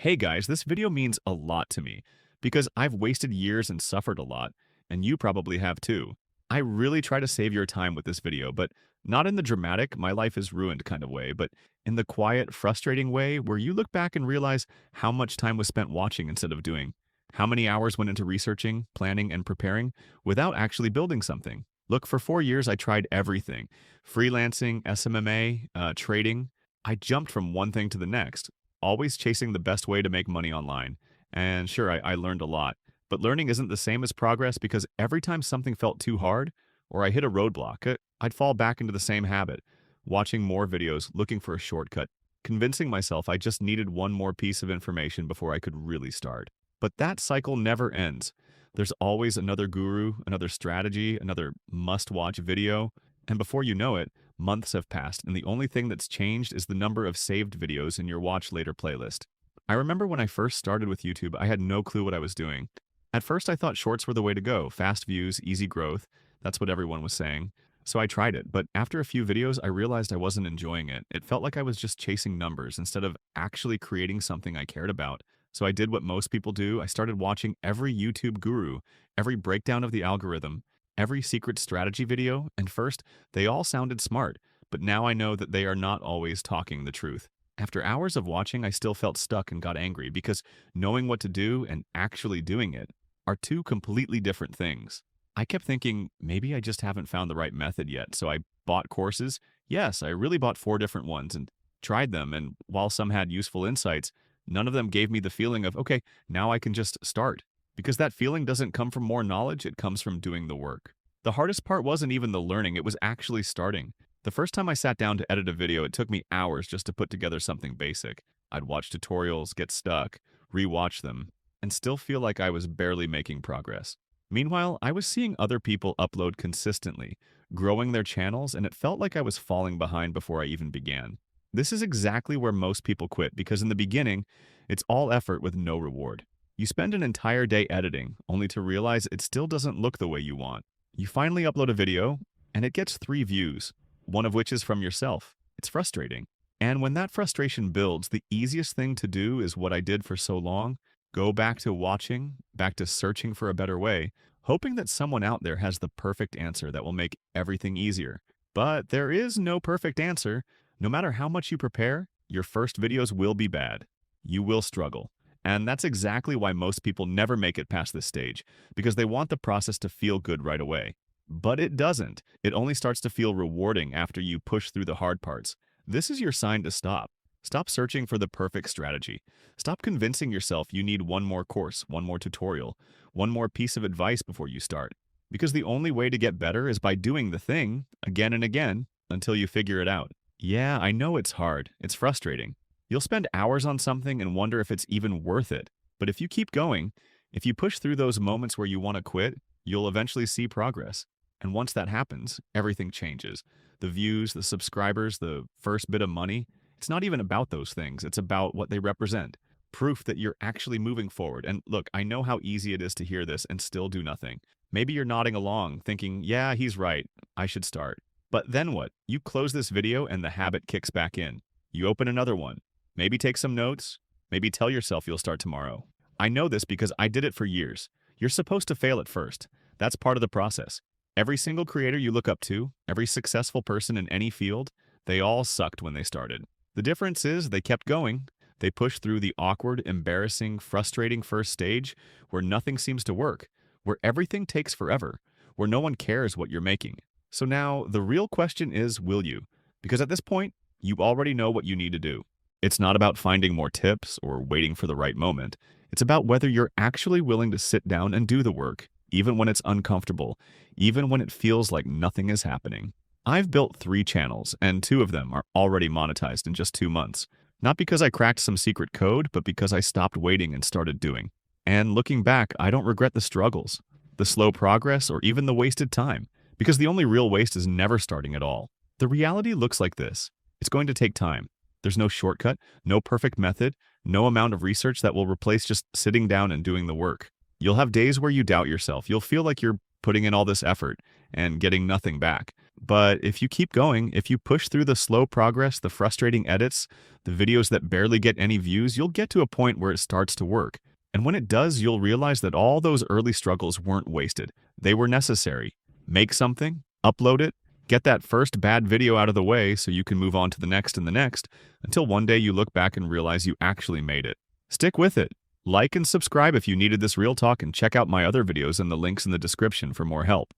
Hey guys, this video means a lot to me because I've wasted years and suffered a lot, and you probably have too. I really try to save your time with this video, but not in the dramatic, my life is ruined kind of way, but in the quiet, frustrating way where you look back and realize how much time was spent watching instead of doing, how many hours went into researching, planning, and preparing without actually building something. Look, for 4 years, I tried everything: freelancing, SMMA, trading. I jumped from one thing to the next, always chasing the best way to make money online. And sure, I learned a lot. But learning isn't the same as progress because every time something felt too hard or I hit a roadblock, I'd fall back into the same habit, watching more videos, looking for a shortcut, convincing myself I just needed one more piece of information before I could really start. But that cycle never ends. There's always another guru, another strategy, another must-watch video, and before you know it, months have passed, and the only thing that's changed is the number of saved videos in your watch later playlist. I remember when I first started with YouTube, I had no clue what I was doing. At first, I thought shorts were the way to go: fast views, easy growth. That's what everyone was saying. So I tried it, but after a few videos, I realized I wasn't enjoying it. It felt like I was just chasing numbers instead of actually creating something I cared about. So I did what most people do. I started watching every YouTube guru, every breakdown of the algorithm, every secret strategy video, and first, they all sounded smart, but now I know that they are not always talking the truth. After hours of watching, I still felt stuck and got angry because knowing what to do and actually doing it are two completely different things. I kept thinking, maybe I just haven't found the right method yet, so I bought courses. Yes, I really bought 4 different ones and tried them, and while some had useful insights, none of them gave me the feeling of, okay, now I can just start. Because that feeling doesn't come from more knowledge, it comes from doing the work. The hardest part wasn't even the learning, it was actually starting. The first time I sat down to edit a video, it took me hours just to put together something basic. I'd watch tutorials, get stuck, rewatch them, and still feel like I was barely making progress. Meanwhile, I was seeing other people upload consistently, growing their channels, and it felt like I was falling behind before I even began. This is exactly where most people quit because in the beginning, it's all effort with no reward. You spend an entire day editing, only to realize it still doesn't look the way you want. You finally upload a video, and it gets 3 views, one of which is from yourself. It's frustrating. And when that frustration builds, the easiest thing to do is what I did for so long: go back to watching, back to searching for a better way, hoping that someone out there has the perfect answer that will make everything easier. But there is no perfect answer. No matter how much you prepare, your first videos will be bad. You will struggle. And that's exactly why most people never make it past this stage, because they want the process to feel good right away. But it doesn't. It only starts to feel rewarding after you push through the hard parts. This is your sign to stop. Stop searching for the perfect strategy. Stop convincing yourself you need one more course, one more tutorial, one more piece of advice before you start. Because the only way to get better is by doing the thing again and again until you figure it out. Yeah, I know it's hard. It's frustrating. You'll spend hours on something and wonder if it's even worth it. But if you keep going, if you push through those moments where you want to quit, you'll eventually see progress. And once that happens, everything changes. The views, the subscribers, the first bit of money. It's not even about those things. It's about what they represent. Proof that you're actually moving forward. And look, I know how easy it is to hear this and still do nothing. Maybe you're nodding along, thinking, yeah, he's right. I should start. But then what? You close this video and the habit kicks back in. You open another one. Maybe take some notes. Maybe tell yourself you'll start tomorrow. I know this because I did it for years. You're supposed to fail at first. That's part of the process. Every single creator you look up to, every successful person in any field, they all sucked when they started. The difference is they kept going. They pushed through the awkward, embarrassing, frustrating first stage where nothing seems to work, where everything takes forever, where no one cares what you're making. So now the real question is, will you? Because at this point, you already know what you need to do. It's not about finding more tips or waiting for the right moment. It's about whether you're actually willing to sit down and do the work, even when it's uncomfortable, even when it feels like nothing is happening. I've built 3 channels, and 2 of them are already monetized in just 2 months. Not because I cracked some secret code, but because I stopped waiting and started doing. And looking back, I don't regret the struggles, the slow progress, or even the wasted time, because the only real waste is never starting at all. The reality looks like this. It's going to take time. There's no shortcut, no perfect method, no amount of research that will replace just sitting down and doing the work. You'll have days where you doubt yourself. You'll feel like you're putting in all this effort and getting nothing back. But if you keep going, if you push through the slow progress, the frustrating edits, the videos that barely get any views, you'll get to a point where it starts to work. And when it does, you'll realize that all those early struggles weren't wasted. They were necessary. Make something, upload it, get that first bad video out of the way so you can move on to the next and the next, until one day you look back and realize you actually made it. Stick with it. Like and subscribe if you needed this real talk, and check out my other videos in the links in the description for more help.